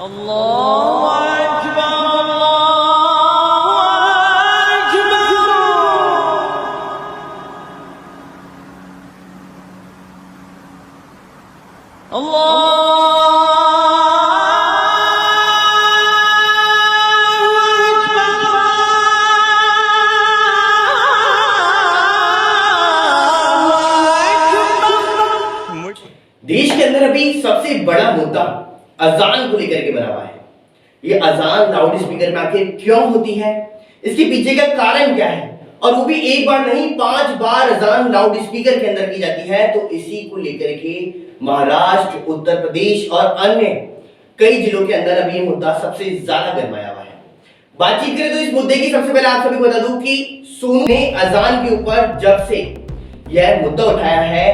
अल्लाहु अकबर, देश के अंदर अभी सबसे बड़ा मुद्दा अजान को लेकर के बना हुआ है। ये अजान लाउड स्पीकर में आखिर क्यों होती है, इसके पीछे का कारण क्या है, और वो भी एक बार नहीं 5 बार अजान लाउड स्पीकर के अंदर की जाती है। तो इसी को लेकर के महाराष्ट्र, उत्तर प्रदेश और अन्य कई जिलों के अंदर अभी ये मुद्दा सबसे ज्यादा गरमाया हुआ है। बातचीत करें तो इस मुद्दे की सबसे पहले आप सभी को बता दूं कि सोनू ने अजान के ऊपर जब से यह मुद्दा उठाया है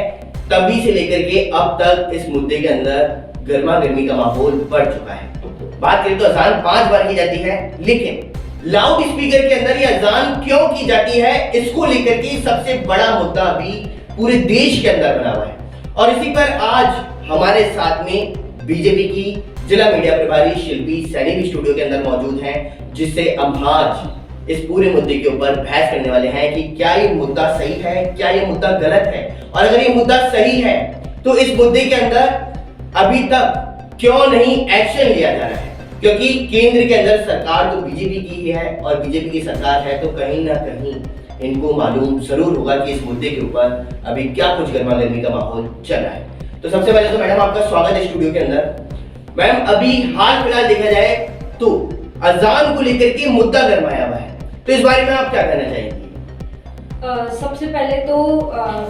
तभी से लेकर के अब तक इस मुद्दे के अंदर गर्मा गर्मी का माहौल बढ़ चुका है। बात करें तो अजान 5 बार की जाती है, लेकिन लाउड स्पीकर के अंदर ये अजान क्यों की जाती है, इसको लेकर के सबसे बड़ा मुद्दा अभी पूरे देश के अंदर बना हुआ है। और इसी पर आज हमारे साथ में बीजेपी की जिला मीडिया प्रभारी शिल्पी सैनी भी स्टूडियो के अंदर मौजूद हैं, जिससे हम आज इस पूरे मुद्दे के ऊपर बहस करने वाले हैं कि क्या ये मुद्दा सही है, क्या ये मुद्दा गलत है, और अगर ये मुद्दा सही है तो इस मुद्दे के अंदर अभी तक क्यों नहीं एक्शन लिया जा रहा है। क्योंकि केंद्र के अंदर सरकार तो बीजेपी की ही है और बीजेपी की सरकार है, तो कहीं ना कहीं इनको मालूम जरूर होगा कि इस मुद्दे के ऊपर अभी क्या कुछ गर्मा गर्मी का माहौल चल रहा है। तो सबसे पहले तो मैडम आपका स्वागत है स्टूडियो के अंदर। मैम, अभी हाल फिलहाल देखा जाए तो अजान को लेकर के मुद्दा गरमाया हुआ है, तो इस बारे में आप क्या कहना चाहेंगी? सबसे पहले तो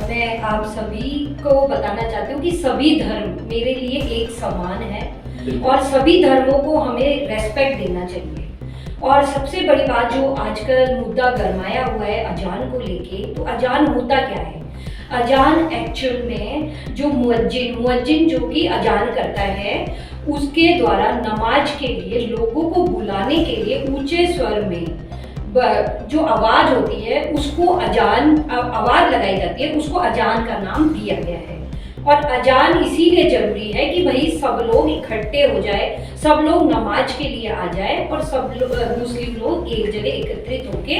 मैं आप सभी को बताना चाहती हूँ कि सभी धर्म मेरे लिए एक समान है और सभी धर्मों को हमें रेस्पेक्ट देना चाहिए। और सबसे बड़ी बात जो आजकल मुद्दा गरमाया हुआ है अजान को लेके, तो अजान होता क्या है? अजान एक्चुअल में जो मुअज्जिन जो कि अजान करता है उसके द्वारा नमाज के लिए लोगों को बुलाने के लिए ऊंचे स्वर में जो आवाज होती है उसको अजान आवाज लगाई जाती है, उसको अजान का नाम दिया गया है। और अजान इसीलिए जरूरी है कि भाई सब लोग इकट्ठे हो जाए, सब लोग नमाज के लिए आ जाए और सब मुस्लिम लोग एक जगह एकत्रित होके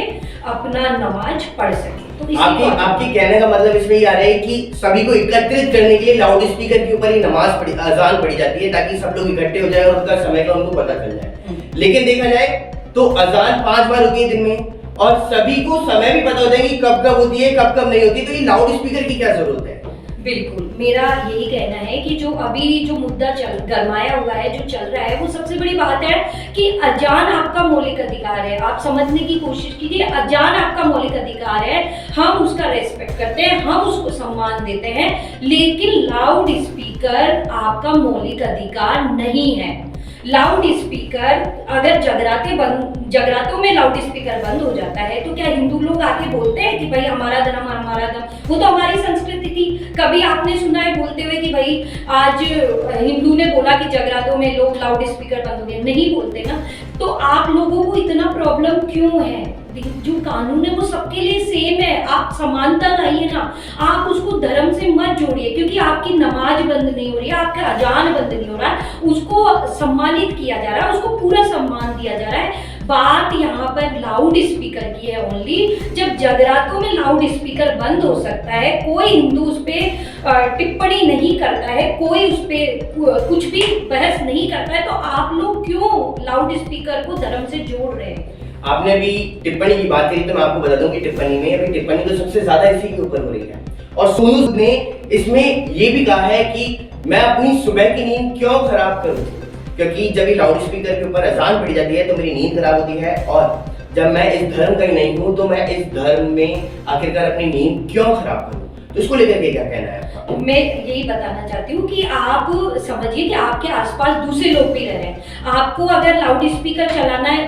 अपना नमाज पढ़ सके। तो आपकी कहने का मतलब इसमें ये आ रहा है कि सभी को एकत्रित करने के लिए लाउड स्पीकर के ऊपर ही अजान पढ़ी जाती है ताकि सब लोग इकट्ठे हो जाए और उनका समय का उनको पता चल जाए। लेकिन देखा जाए तो अजान 5 बार होती है दिन में और सभी को समय भी पता होता है कि कब कब होती है कब कब नहीं होती, तो ये लाउड स्पीकर की क्या जरूरत है? बिल्कुल, मेरा यही कहना है कि जो अभी जो मुद्दा गरमाया हुआ है, जो चल रहा है, वो सबसे बड़ी बात है कि अजान आपका मौलिक अधिकार है। आप समझने की कोशिश कीजिए, अजान आपका मौलिक अधिकार है, हम उसका रेस्पेक्ट करते हैं, हम उसको सम्मान देते हैं, लेकिन लाउड स्पीकर आपका मौलिक अधिकार नहीं है। लाउड स्पीकर अगर जगरातों में लाउड स्पीकर बंद हो जाता है तो क्या हिंदू लोग आके बोलते हैं कि भाई हमारा धर्म हमारा धर्म? वो तो हमारी संस्कृति थी। कभी आपने सुना है बोलते हुए कि भाई आज हिंदू ने बोला कि जगरातों में लोग लाउड स्पीकर बंद हो गए? नहीं बोलते ना। तो आप लोगों को इतना प्रॉब्लम क्यों है? जो कानून है वो सबके लिए सेम है, आप समानता लाइए ना, आप उसको धर्म से मत जोड़िए। क्योंकि आपकी नमाज बंद नहीं हो रही है, आपका अजान बंद नहीं हो रहा है, उसको सम्मानित किया जा रहा है, उसको पूरा सम्मान दिया जा रहा है। बात यहाँ पर लाउड स्पीकर की है ओनली। जब जगरातों में लाउड स्पीकर बंद हो सकता है, कोई हिंदू उस पर टिप्पणी नहीं करता है, कोई उस पर कुछ भी बहस नहीं करता है, तो आप लोग क्यों लाउड स्पीकर को धर्म से जोड़ रहे हैं? आपने अभी टिप्पणी की बात करी तो मैं आपको बता दूं कि टिप्पणी तो सबसे ज्यादा इसी के ऊपर हो रही है। और सोनू ने इसमें ये भी कहा है कि मैं अपनी सुबह की नींद क्यों खराब करूं, क्योंकि जब ये लाउड स्पीकर के ऊपर अजान पड़ी जाती है तो मेरी नींद खराब होती है, और जब मैं इस धर्म का ही नहीं हूं तो मैं इस धर्म में आखिरकार अपनी नींद क्यों खराब करूं? तो इसको लेकर के क्या कहना है आपका? मैं यही बताना चाहती हूँ कि आप समझिए कि आपके आसपास दूसरे लोग भी रह रहे हैं। आपको अगर लाउड स्पीकर चलाना है,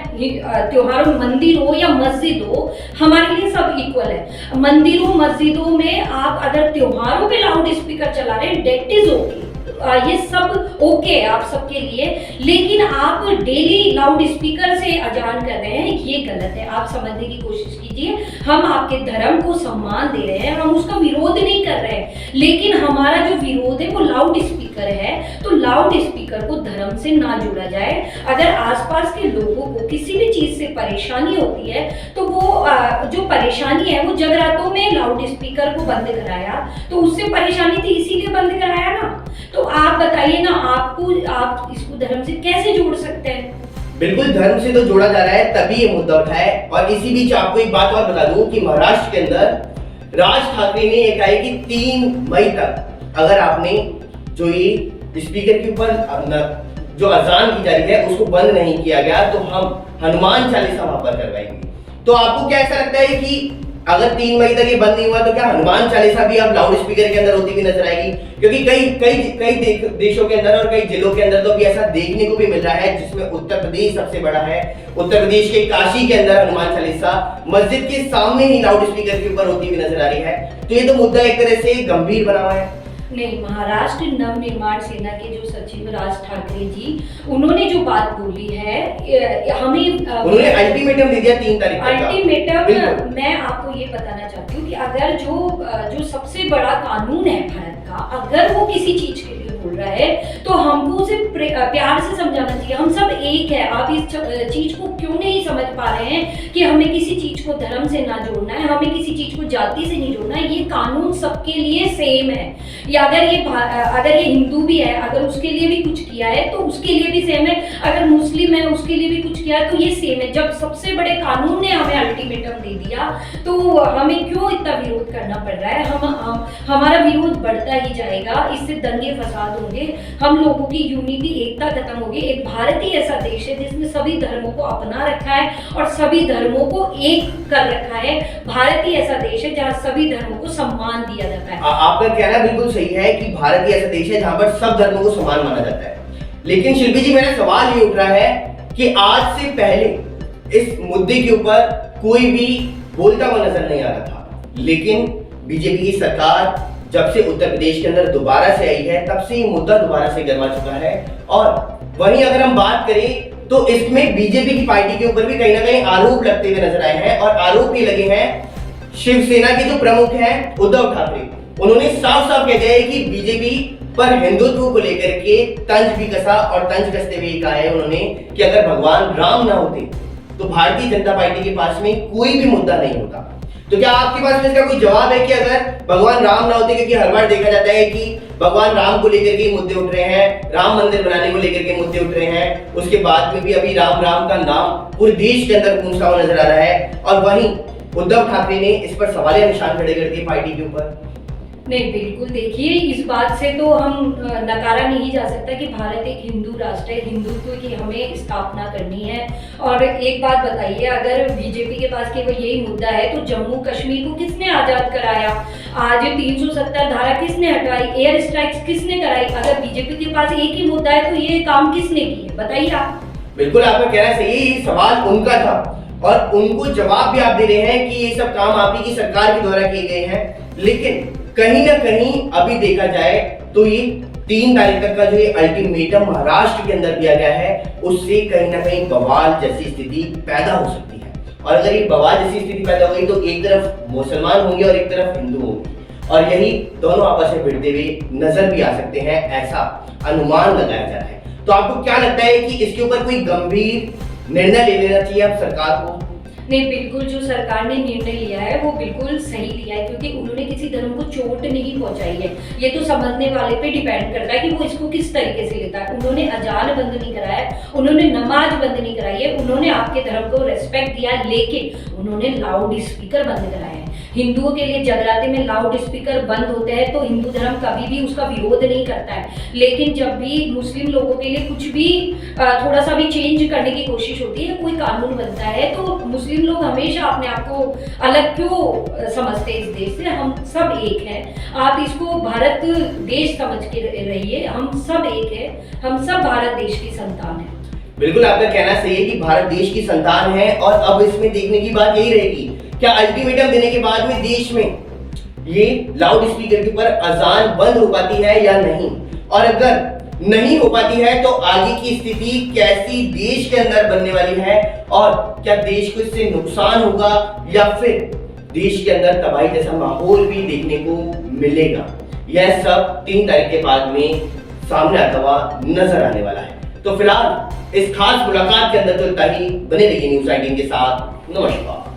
त्योहारों मंदिर हो या मस्जिद हो, हमारे लिए सब इक्वल है। मंदिरों मस्जिदों में आप अगर त्योहारों पे लाउड स्पीकर चला रहे हैं, डेट इज ओके, ये सब ओके है आप सबके लिए। लेकिन आप डेली लाउड स्पीकर से अजान कर रहे हैं, ये गलत है। आप समझने की कोशिश कीजिए, हम आपके धर्म को सम्मान दे रहे हैं, हम उसका विरोध नहीं कर रहे हैं, लेकिन हमारा जो विरोध है वो लाउड स्पीकर है। तो लाउड स्पीकर को धर्म से ना जोड़ा जाए। अगर आसपास के लोगों को किसी भी चीज से परेशानी होती है तो वो जो परेशानी है वो जगरातों में लाउड स्पीकर को बंद कराया, तो उससे परेशानी थी इसीलिए बंद कराया ना। तो आप बताइए ना, आप इसको धर्म से कैसे जोड़ सकते हैं? बिल्कुल धर्म से तो जोड़ा जा रहा है, तभी ये मुद्दा उठा है। और इसी बीच आपको एक बात और बता दूं कि महाराष्ट्र के अंदर राज ठाकरे ने ये कहा है कि 3 मई तक अगर आपने जो ये स्पीकर के ऊपर जो अजान की जा रही है उसको बंद नहीं किया गया तो हम हनुमान चालीसा वहां पर करवाएंगे। तो आपको क्या ऐसा लगता है कि अगर 3 मई तक ये बंद नहीं हुआ तो क्या हनुमान चालीसा भी अब लाउड स्पीकर के अंदर होती हुई नजर आएगी? क्योंकि कई देशों के अंदर और कई जिलों के अंदर तो अभी ऐसा देखने को भी मिल रहा है, जिसमें उत्तर प्रदेश सबसे बड़ा है। उत्तर प्रदेश के काशी के अंदर हनुमान चालीसा मस्जिद के सामने ही लाउड स्पीकर के ऊपर होती हुई नजर आ रही है। तो ये तो मुद्दा एक तरह से गंभीर बना हुआ है। नहीं, महाराष्ट्र नवनिर्माण सेना के जो सचिव राज ठाकरे जी, उन्होंने जो बात बोली है, हमें उन्होंने अल्टीमेटम दे दिया 3 तारीख का। अल्टीमेटम मैं आपको ये बताना चाहती हूँ कि अगर जो सबसे बड़ा कानून है भारत का, अगर वो किसी चीज के लिए बोल रहा है तो हमको उसे प्यार से समझाना चाहिए। हम सब एक है। आप इस चीज को क्यों नहीं समझ पा रहे हैं कि हमें किसी चीज को धर्म से ना जोड़ना है, हमें किसी चीज को जाति से नहीं जोड़ना है। ये कानून सबके लिए सेम है। या अगर ये हिंदू भी है, अगर उसके लिए भी कुछ किया है तो उसके लिए भी सेम है। अगर मुस्लिम है उसके लिए भी कुछ किया है तो ये सेम है। जब सबसे बड़े कानून ने हमें अल्टीमेटम दे दिया तो हमें क्यों इतना विरोध करना पड़ रहा है? हमारा विरोध बढ़ता ही जाएगा। इससे दंगे फसाद होंगे, हम लोगों की यूनिटी, एकता खत्म होगी। एक भारत ही ऐसा देश है जिसने सभी धर्मों को अपना रखा है और सभी धर्मों को एक कर रखा है। भारत ही ऐसा देश है जहाँ सभी धर्मों को सम्मान दिया जाता है। आपका कहना बिल्कुल सही है कि भारत ही ऐसा देश है जहाँ पर सब धर्मों को समान माना जाता है। लेकिन शिल्पी जी, मेरा सवाल ये उठ रहा है कि आज से पहले इस मुद्दे के ऊपर कोई भी बोलता हुआ नजर नहीं आ रहा था, लेकिन बीजेपी की सरकार जब से उत्तर प्रदेश के अंदर दोबारा से आई है तब से ये मुद्दा दोबारा से गरमा चुका है। और वहीं अगर हम बात करें तो इसमें बीजेपी की पार्टी के ऊपर भी कहीं ना कहीं आरोप लगते हुए नजर आए हैं। और आरोप भी लगे हैं शिवसेना के जो प्रमुख हैं उद्धव ठाकरे, उन्होंने साफ साफ कह दिया है कि बीजेपी पर हिंदुत्व को लेकर के तंज भी कसा और तंज कसते हुए कहा है उन्होंने कि अगर भगवान राम ना होते तो भारतीय जनता पार्टी के पास में कोई भी मुद्दा नहीं होता। तो क्या आपके पास में इसका कोई जवाब है कि अगर भगवान राम ना होते, क्योंकि हर बार देखा जाता है कि भगवान राम को लेकर के मुद्दे उठ रहे हैं, राम मंदिर बनाने को लेकर के मुद्दे उठ रहे हैं, उसके बाद में भी अभी राम राम का नाम पूरे देश के अंदर गूंजता हुआ नजर आ रहा है, और वहीं उद्धव ठाकरे ने इस पर सवालिया निशान खड़े कर दिए पार्टी के ऊपर। नहीं, बिल्कुल देखिए, इस बात से तो हम नकारा नहीं जा सकता कि भारत एक हिंदू राष्ट्र है, हिंदुत्व की हमें स्थापना करनी है। और एक बात बताइए, अगर बीजेपी के पास केवल यही मुद्दा है तो जम्मू कश्मीर को किसने आजाद कराया? आज 370 धारा किसने हटाई? एयर स्ट्राइक्स किसने कराई? अगर बीजेपी के पास एक ही मुद्दा है तो ये काम किसने किए, बताइए आप। बिल्कुल आपका कहना सही, सवाल उनका था और उनको जवाब भी आप दे रहे हैं कि ये सब काम आप ही की सरकार के द्वारा किए गए हैं। लेकिन कहीं ना कहीं अभी देखा जाए तो ये 3 तारीख तक का जो ये अल्टीमेटम महाराष्ट्र के अंदर दिया गया है, उससे कहीं ना कहीं बवाल जैसी स्थिति पैदा हो सकती है। और अगर ये बवाल जैसी स्थिति पैदा हो गई तो एक तरफ मुसलमान होंगे और एक तरफ हिंदू होंगे, और यही दोनों आपस में भिड़ते हुए नजर भी आ सकते हैं, ऐसा अनुमान लगाया जा रहा है। तो आपको क्या लगता है कि इसके ऊपर कोई गंभीर निर्णय ले लेना चाहिए अब सरकार को? नहीं, बिल्कुल जो सरकार ने निर्णय लिया है वो बिल्कुल सही लिया है, क्योंकि उन्होंने किसी धर्म को चोट नहीं पहुंचाई है। ये तो समझने वाले पे डिपेंड करता है कि वो इसको किस तरीके से लेता है। उन्होंने अजान बंद नहीं कराया, उन्होंने नमाज बंद नहीं कराई है, उन्होंने आपके धर्म को रेस्पेक्ट दिया, लेकिन उन्होंने लाउड स्पीकर बंद कराया है। हिंदुओं के लिए जगराते में लाउड स्पीकर बंद होते हैं तो हिंदू धर्म कभी भी उसका विरोध नहीं करता है, लेकिन जब भी मुस्लिम लोगों के लिए कुछ भी थोड़ा सा भी चेंज करने की कोशिश होती है, कोई कानून बनता है, तो मुस्लिम लोग हमेशा अपने आप को अलग क्यों समझते हैं इस देश से? हम सब एक हैं। आप इसको भारत देश समझ के रहिए, हम सब एक है, हम सब भारत देश की संतान है। बिल्कुल आपका कहना सही है कि भारत देश की संतान है, और अब इसमें देखने की बात यही रहेगी, क्या अल्टीमेटम देने के बाद में देश में ये लाउड स्पीकर के ऊपर अजान बंद हो पाती है या नहीं, और अगर नहीं हो पाती है तो आगे की स्थिति कैसी देश के अंदर बनने वाली है, और क्या देश को इससे नुकसान होगा या फिर देश के अंदर तबाही जैसा माहौल भी देखने को मिलेगा, यह सब 3 तारीख के बाद में सामने आता हुआ नजर आने वाला है। तो फिलहाल इस खास मुलाकात के अंदर तो इतना ही। बने रहिए न्यूज़ 18 के साथ। नमस्कार।